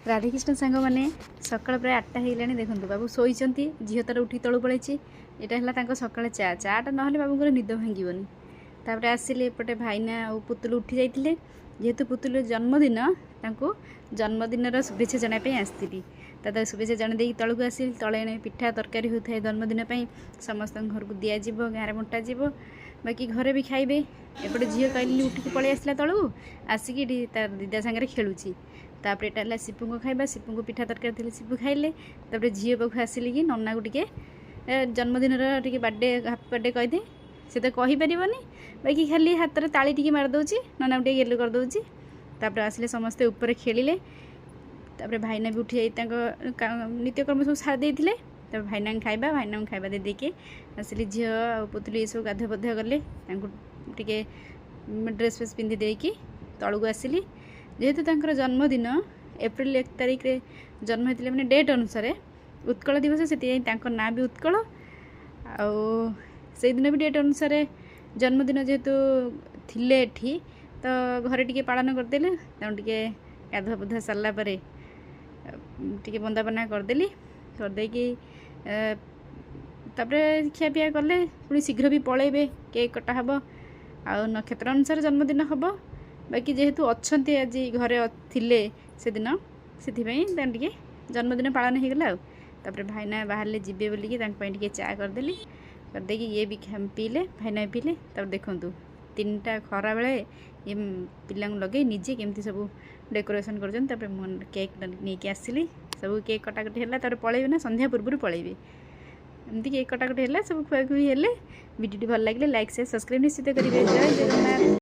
राधाकृष्ण सांग मैंने सकाल प्राय 8टा हो गलानी देखो बाबू शोचती झील तार उठी तलू पड़े यहाँ है सका चा चाटा ना बाबू निद भांगन तापर आसिले एपटे भाईना और पुतुल उठी जाते जेहेतु पुतुल जन्मदिन जन्मदिन शुभेच्छा जनापी आसती तादा शुभेच्छा जन तलू आसिल तले पिठा तरकारी होता है जन्मदिन समस्त घर को दिज्व गाँव बंटा जीव बाकी घरे भी खाइबे एपटे झील कहली उठिक पलि आसला तलू आसिक तार दीदा सागर खेलुची तापर एटा सिपु को खाइबा सिपु को पिठा तरकारी थी सिपु खाइले तापर झील पाखु आसिली कि नना को टिके जन्मदिन टे बर्थडे हापी बर्थडे कहीदे से तो कहीपर बाकी खाली हाथ में ताली टी मारदे नना को गेलु करदे तापर आसिले समस्ते ऊपर खेलिले तापर भाईना भी उठी जाए नित्यकर्म सब सारी तब भाईना खाइबा दे देके आसिली झील पुतुल ये सब गाधुआ पधुआ गले टे ड्रेस फ्रेस पिंधि देकी तलू आसिली जेहेतु तांकर जन्मदिन एप्रिल 1 तारिख रे जन्म होते मैंने डेट अनुसार उत्कल दिवस से ना भी उत्कल से दिन भी डेट अनुसार जन्मदिन जेहेतु थिले एठी तो घरे टिके पालन करदेले टे गाधुआ पधुआ सरला टे बंदापना करदेली करदेकी तापर खियापिया कले पुणी शीघ्र भी पलैबे केक कटा हम आ नक्षत्र अनुसार जन्मदिन हम बाकी जेहेतु अच्छा आज घरे थिले से दिन से टे जन्मदिन पालन हो गला तापर भाईना बाहर जीवे बोलिकी टे चा करदेली करदेकी ये भी पीले भाईना पीले तब देखूँ 3टा खरा बेले ये पिला लगे निजे केमती सब डेकोरेशन कर केक नहीं आसिली सब केक कटाकटी है पलैबे ना संध्या पूर्व पलैबे एमती केक कटाकटी है सब खुआखुई हेले वीडियो भल लगे लाइक शेयर सब्सक्राइब निश्चित करेंगे। जय जगन्नाथ।